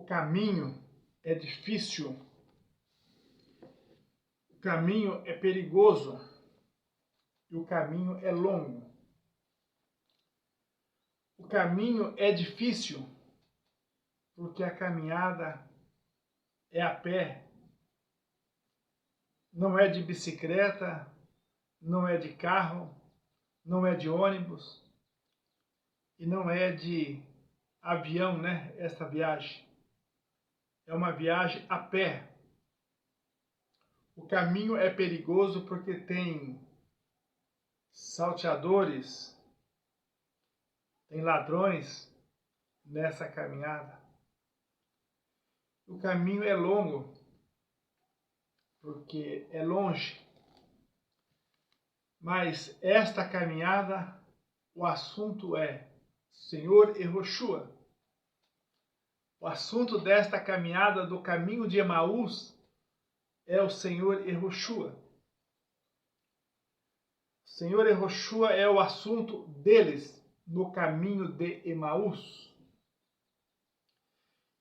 caminho é difícil, o caminho é perigoso e o caminho é longo. O caminho é difícil porque a caminhada é a pé, não é de bicicleta, não é de carro, não é de ônibus e não é de avião, né? Esta viagem é uma viagem a pé. O caminho é perigoso porque tem salteadores, tem ladrões nessa caminhada. O caminho é longo porque é longe. Mas esta caminhada, o assunto é Senhor Yehoshua. O assunto desta caminhada do caminho de Emaús é o Senhor Yehoshua. O Senhor Yehoshua é o assunto deles no caminho de Emaús.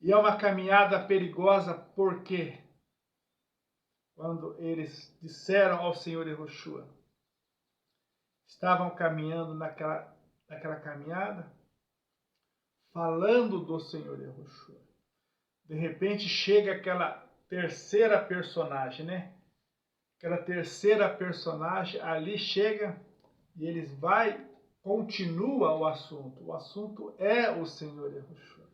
E é uma caminhada perigosa porque quando eles disseram ao Senhor Yehoshua, estavam caminhando naquela caminhada, falando do Senhor Yehoshua. De repente chega aquela terceira personagem, né? Aquela terceira personagem ali chega e eles continua o assunto. O assunto é o Senhor Yehoshua.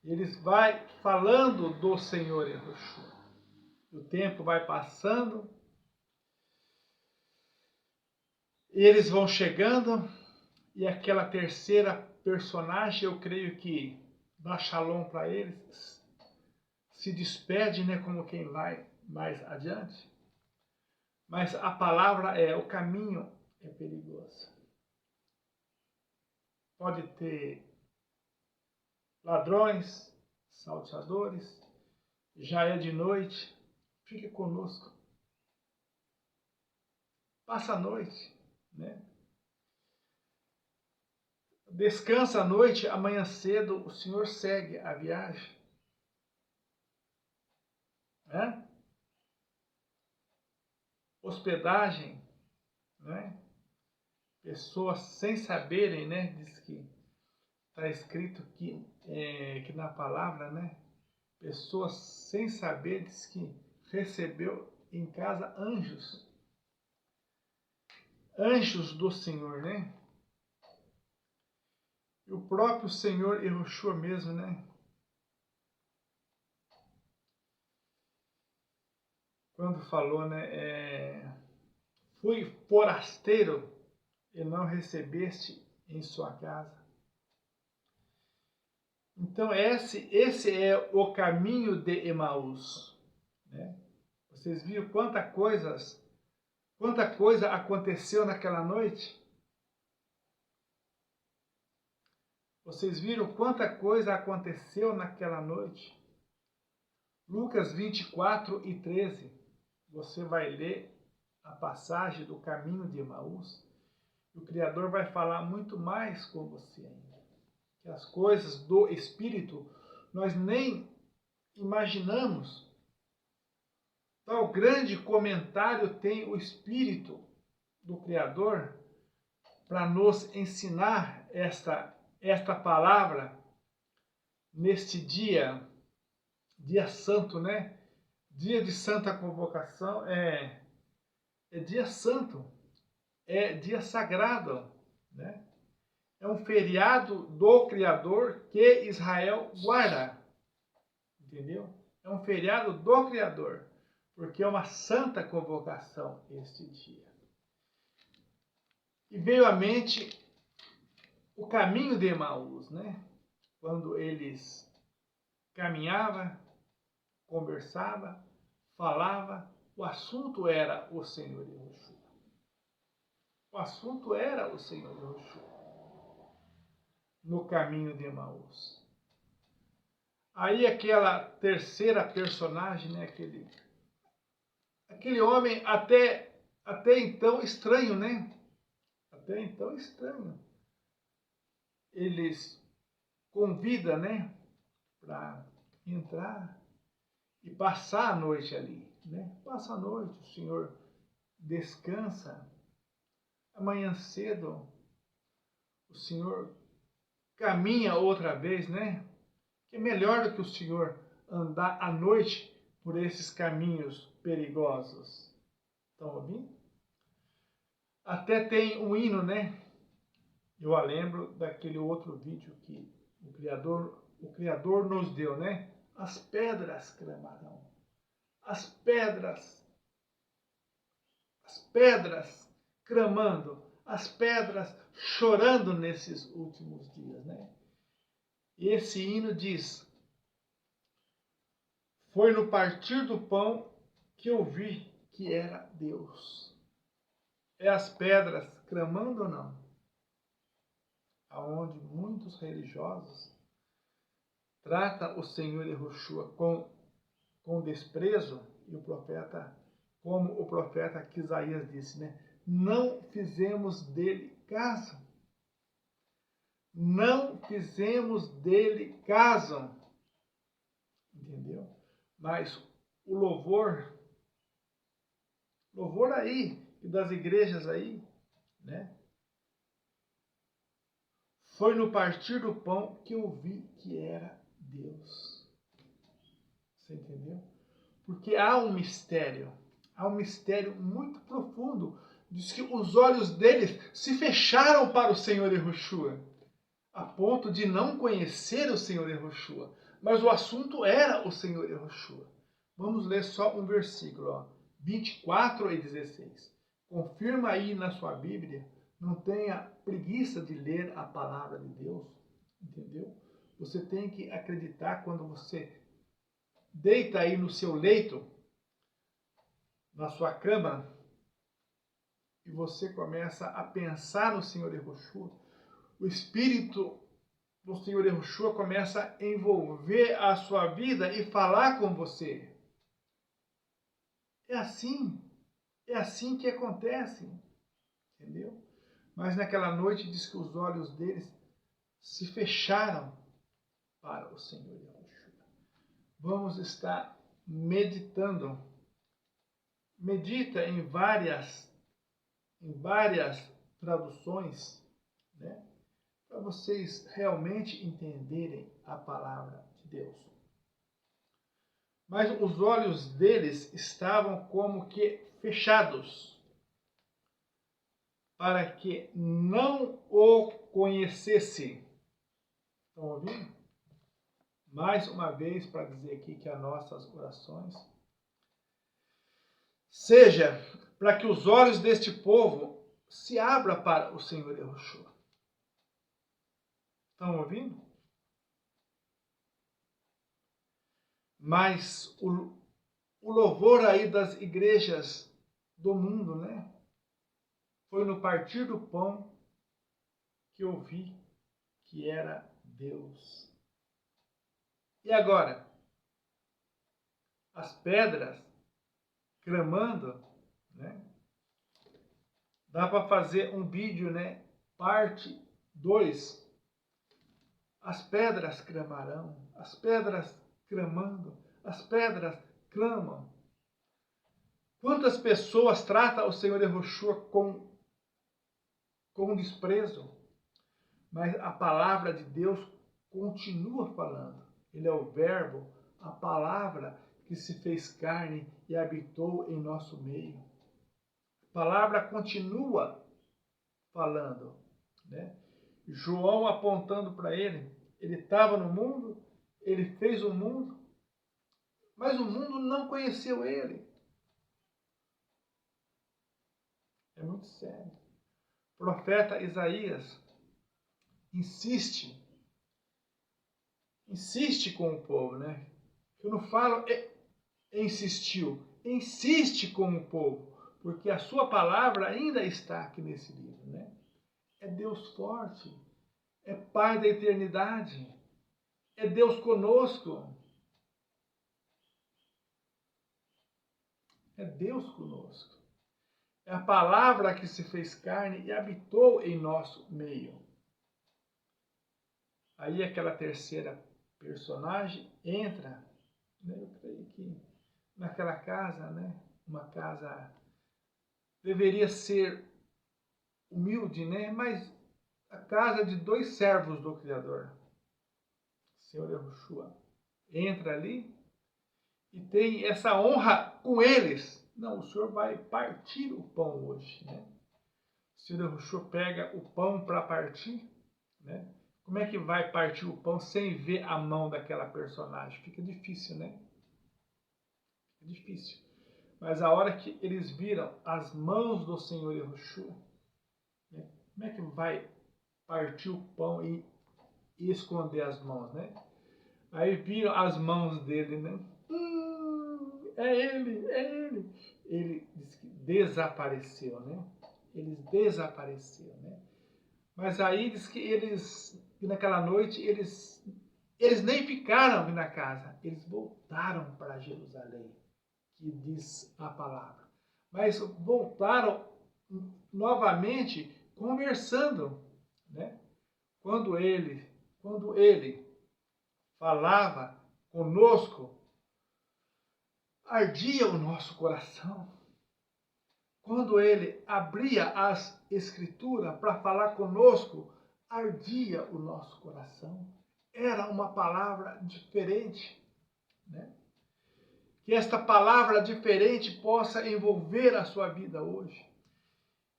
Eles vai falando do Senhor Yehoshua. O tempo vai passando e eles vão chegando e aquela terceira personagem, eu creio que dá shalom para eles, se despede, né, como quem vai mais adiante. Mas a palavra é, o caminho é perigoso. Pode ter ladrões, salteadores, já é de noite, fique conosco. Passa a noite, né? Descansa a noite, amanhã cedo o Senhor segue a viagem. Né? Hospedagem, né? Pessoas sem saberem, né? Diz que está escrito que na palavra, né? Pessoas sem saber, diz que recebeu em casa anjos. Anjos do Senhor, né? E o próprio Senhor Yehoshua mesmo, né? Quando falou, né? Fui forasteiro e não recebeste em sua casa. Então esse é o caminho de Emaús, né? Vocês viram quanta coisa aconteceu naquela noite? Vocês viram quanta coisa aconteceu naquela noite? Lucas 24:13, você vai ler a passagem do caminho de Emaús, e o Criador vai falar muito mais com você ainda. Que as coisas do Espírito nós nem imaginamos. Tal grande comentário tem o Espírito do Criador para nos ensinar esta palavra neste dia santo, né? Dia de santa convocação é dia santo, é dia sagrado, né? É um feriado do Criador que Israel guarda, entendeu? É um feriado do Criador, porque é uma santa convocação este dia. E veio à mente o caminho de Emaús, né? Quando eles caminhavam, conversavam, falavam, o assunto era o Senhor Yehoshua. O assunto era o Senhor Yehoshua no caminho de Emaús. Aí aquela terceira personagem, né? Aquele homem até então estranho, né? Até então estranho. Eles convidam, né? Para entrar e passar a noite ali, né? Passa a noite, o Senhor descansa. Amanhã cedo, o Senhor caminha outra vez, né? Que é melhor do que o Senhor andar à noite por esses caminhos perigosos. Estão ouvindo? Até tem um hino, né? Eu lembro daquele outro vídeo que o Criador nos deu, né? As pedras clamarão. As pedras clamando, as pedras chorando nesses últimos dias, né? E esse hino diz: foi no partir do pão que eu vi que era Deus. É as pedras clamando ou não? Aonde muitos religiosos tratam o Senhor Yahushua com desprezo, e como o profeta Isaías disse, né? Não fizemos dele caso. Não fizemos dele caso. Entendeu? Mas o louvor aí, e das igrejas aí, né? Foi no partir do pão que eu vi que era Deus. Você entendeu? Porque há um mistério muito profundo. Diz que os olhos deles se fecharam para o Senhor Yahushua, a ponto de não conhecer o Senhor Yahushua. Mas o assunto era o Senhor Yahushua. Vamos ler só um versículo, ó, 24 e 16. Confirma aí na sua Bíblia. Não tenha preguiça de ler a palavra de Deus, entendeu? Você tem que acreditar quando você deita aí no seu leito, na sua cama, e você começa a pensar no Senhor Yahushua, o Espírito do Senhor Yahushua começa a envolver a sua vida e falar com você. É assim que acontece, entendeu? Mas naquela noite diz que os olhos deles se fecharam para o Senhor Yahushua. Vamos estar meditando. Medita em várias traduções, né? Para vocês realmente entenderem a palavra de Deus. Mas os olhos deles estavam como que fechados, para que não o conhecesse. Estão ouvindo? Mais uma vez, para dizer aqui que as nossas orações seja para que os olhos deste povo se abram para o Senhor Yahushua. Estão ouvindo? Mas o louvor aí das igrejas do mundo, né? Foi no partir do pão que eu vi que era Deus. E agora? As pedras clamando, né? Dá para fazer um vídeo, né? Parte 2. As pedras clamarão, as pedras clamando, as pedras clamam. Quantas pessoas tratam o Senhor Yahushua com desprezo? Mas a palavra de Deus continua falando. Ele é o verbo, a palavra que se fez carne e habitou em nosso meio. A palavra continua falando, né? João apontando para ele estava no mundo, ele fez o mundo, mas o mundo não conheceu ele. É muito sério. O profeta Isaías insiste com o povo, né? Eu não falo insistiu, insiste com o povo, porque a sua palavra ainda está aqui nesse livro, né? É Deus forte, é Pai da eternidade, é Deus conosco. É Deus conosco. É a palavra que se fez carne e habitou em nosso meio. Aí aquela terceira personagem entra, né? Eu creio que naquela casa, né? Uma casa deveria ser humilde, né? Mas a casa de dois servos do Criador, Senhor Yahushua, entra ali e tem essa honra com eles. Não, o Senhor vai partir o pão hoje, né? O Senhor Yahushua pega o pão para partir, né? Como é que vai partir o pão sem ver a mão daquela personagem? Fica difícil, né? Fica difícil. Mas a hora que eles viram as mãos do Senhor Yahushua, né? Como é que vai partir o pão e esconder as mãos, né? Aí viram as mãos dele, né? É ele, é ele. Ele disse que desapareceu, né? Eles desapareceram, né? Mas aí diz que eles, naquela noite, eles nem ficaram na casa, eles voltaram para Jerusalém, que diz a palavra. Mas voltaram novamente conversando, né? Quando ele falava conosco, ardia o nosso coração. Quando ele abria as escrituras para falar conosco, ardia o nosso coração. Era uma palavra diferente, né? Que esta palavra diferente possa envolver a sua vida hoje.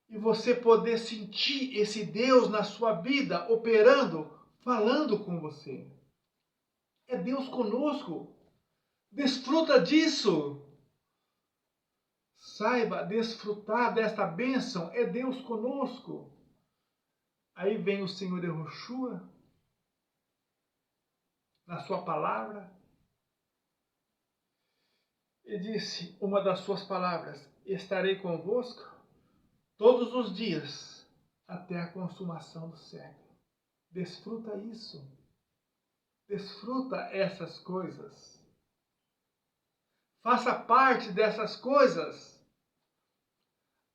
E você poder sentir esse Deus na sua vida operando, falando com você. É Deus conosco. Desfruta disso. Saiba desfrutar desta bênção. É Deus conosco. Aí vem o Senhor Yahushua na sua palavra e disse uma das suas palavras: estarei convosco todos os dias até a consumação do século. Desfruta isso. Desfruta essas coisas. Faça parte dessas coisas.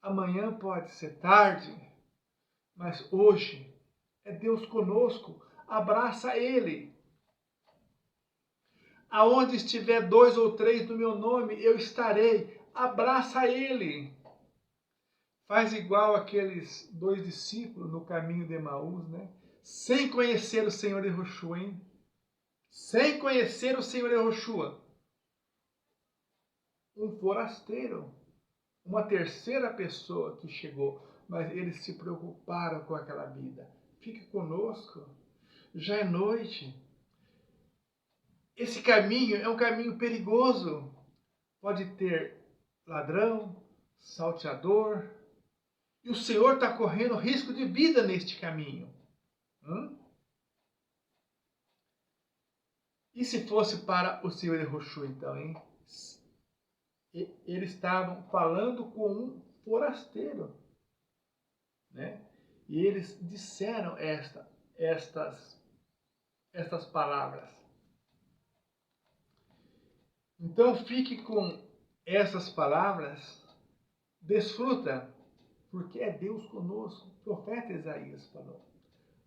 Amanhã pode ser tarde, mas hoje é Deus conosco. Abraça Ele. Aonde estiver 2 ou 3 no meu nome, eu estarei. Abraça Ele. Faz igual aqueles 2 discípulos no caminho de Emaús, né? Sem conhecer o Senhor Yahushua, hein? Sem conhecer o Senhor Yahushua. Um forasteiro. Uma terceira pessoa que chegou, mas eles se preocuparam com aquela vida. Fique conosco. Já é noite. Esse caminho é um caminho perigoso. Pode ter ladrão, salteador. E o Senhor está correndo risco de vida neste caminho. E se fosse para o Senhor Yahushua, então, hein? Eles estavam falando com um forasteiro, né? E eles disseram estas palavras. Então fique com essas palavras, desfruta, porque é Deus conosco. O profeta Isaías falou.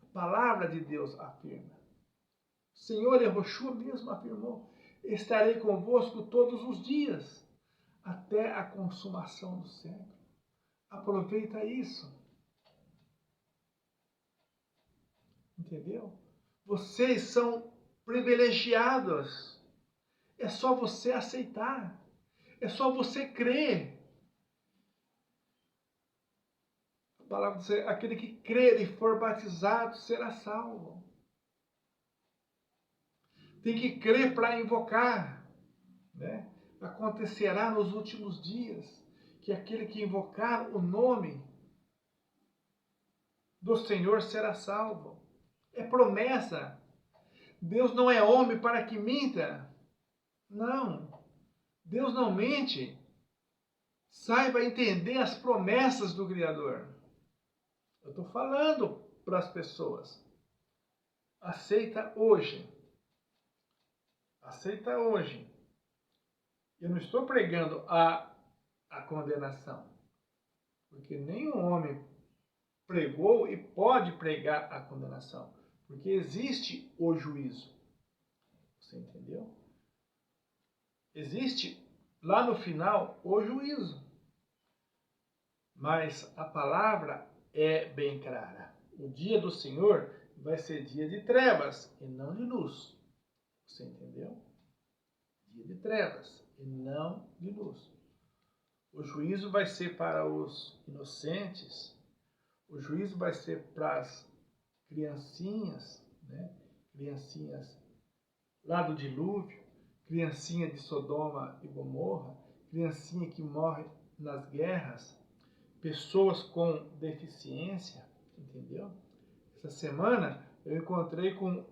A palavra de Deus afirma. O Senhor Yahushua mesmo afirmou: estarei convosco todos os dias, até a consumação do século. Aproveita isso. Entendeu? Vocês são privilegiados. É só você aceitar. É só você crer. A palavra diz: aquele que crer e for batizado será salvo. Tem que crer para invocar, né? Acontecerá nos últimos dias que aquele que invocar o nome do Senhor será salvo. É promessa. Deus não é homem para que minta. Não. Deus não mente. Saiba entender as promessas do Criador. Eu estou falando para as pessoas. Aceita hoje. Aceita hoje. Eu não estou pregando a condenação. Porque nenhum homem pregou e pode pregar a condenação. Porque existe o juízo. Você entendeu? Existe lá no final o juízo. Mas a palavra é bem clara. O dia do Senhor vai ser dia de trevas e não de luz. Você entendeu? Dia de trevas e não de luz. O juízo vai ser para os inocentes. O juízo vai ser para as criancinhas, né? Criancinhas lá do dilúvio, criancinha de Sodoma e Gomorra, criancinha que morre nas guerras, pessoas com deficiência, entendeu? Essa semana eu encontrei com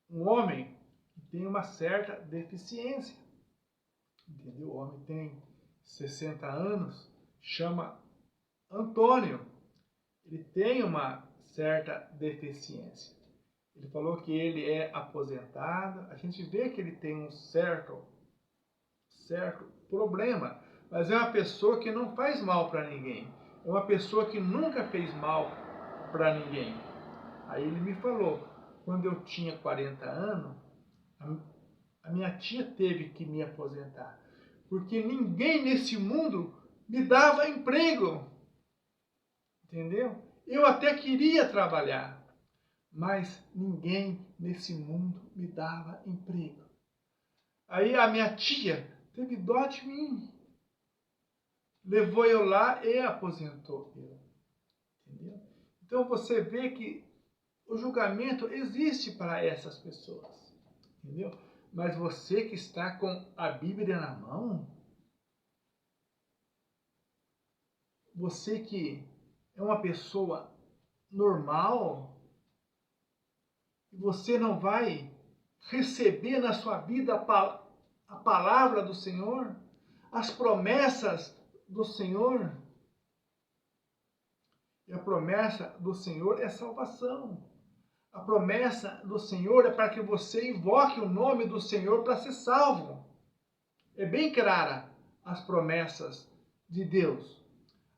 um homem que tem uma certa deficiência, entendeu? O homem tem 60 anos, chama Antônio. Ele tem uma certa deficiência. Ele falou que ele é aposentado. A gente vê que ele tem um certo problema, mas é uma pessoa que não faz mal para ninguém. É uma pessoa que nunca fez mal para ninguém. Aí ele me falou, quando eu tinha 40 anos, a minha tia teve que me aposentar, porque ninguém nesse mundo me dava emprego. Entendeu? Eu até queria trabalhar, mas ninguém nesse mundo me dava emprego. Aí a minha tia teve dó de mim. Levou eu lá e aposentou eu. Entendeu? Então você vê que o julgamento existe para essas pessoas. Entendeu? Mas você que está com a Bíblia na mão, você que é uma pessoa normal, você não vai receber na sua vida a palavra do Senhor, as promessas do Senhor. E a promessa do Senhor é salvação. A promessa do Senhor é para que você invoque o nome do Senhor para ser salvo. É bem clara as promessas de Deus.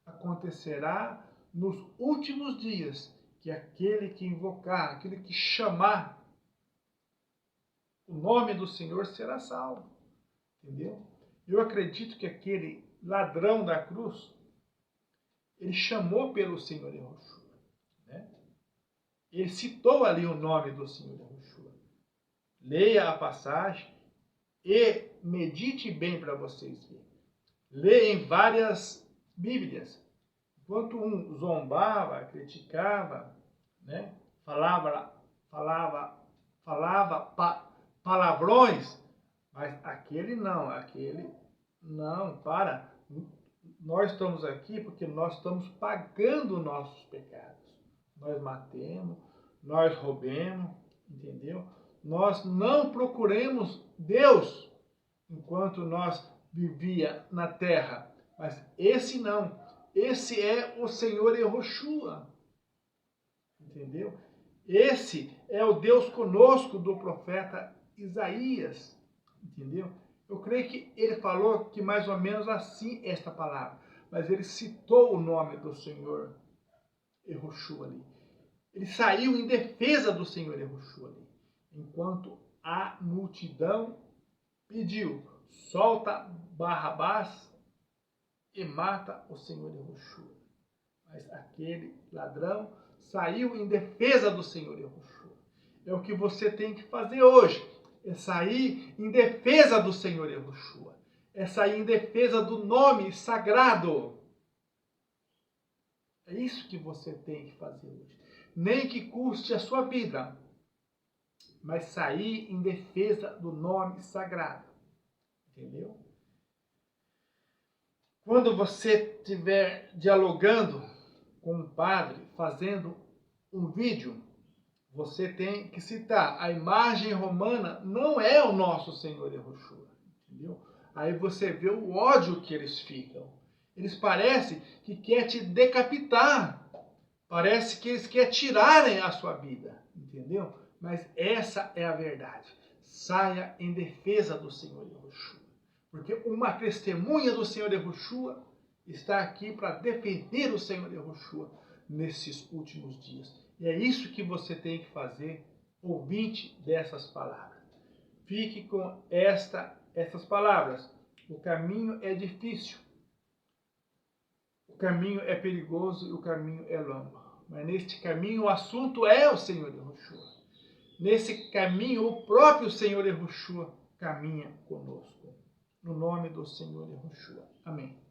Acontecerá nos últimos dias que aquele que invocar, aquele que chamar o nome do Senhor será salvo. Entendeu? Eu acredito que aquele ladrão da cruz, ele chamou pelo Senhor Yahushua, né? Ele citou ali o nome do Senhor Yahushua. Leia a passagem e medite bem para vocês verem. Leia em várias Bíblias. Enquanto um zombava, criticava, né? falava palavrões, mas aquele não, para. Nós estamos aqui porque nós estamos pagando nossos pecados. Nós matemos, nós roubemos, entendeu? Nós não procuremos Deus enquanto nós vivia na terra, mas esse não. Esse é o Senhor Yahushua, entendeu? Esse é o Deus conosco do profeta Isaías, entendeu? Eu creio que ele falou que mais ou menos assim esta palavra, mas ele citou o nome do Senhor Yahushua ali. Ele saiu em defesa do Senhor Yahushua ali, enquanto a multidão pediu, solta Barrabás e mata o Senhor Yahushua. Mas aquele ladrão saiu em defesa do Senhor Yahushua. É o que você tem que fazer hoje. É sair em defesa do Senhor Yahushua. É sair em defesa do nome sagrado. É isso que você tem que fazer hoje. Nem que custe a sua vida, mas sair em defesa do nome sagrado. Entendeu? Quando você estiver dialogando com um padre, fazendo um vídeo, você tem que citar, a imagem romana não é o nosso Senhor Yahushua, entendeu? Aí você vê o ódio que eles ficam. Eles parecem que querem te decapitar, parece que eles querem tirarem a sua vida, entendeu? Mas essa é a verdade. Saia em defesa do Senhor Yahushua, porque uma testemunha do Senhor Yahushua está aqui para defender o Senhor Yahushua nesses últimos dias. E é isso que você tem que fazer, ouvinte dessas palavras. fique com essas palavras. O caminho é difícil. O caminho é perigoso e o caminho é longo. Mas neste caminho o assunto é o Senhor Yahushua. Nesse caminho o próprio Senhor Yahushua caminha conosco. No nome do Senhor Yahushua. Amém.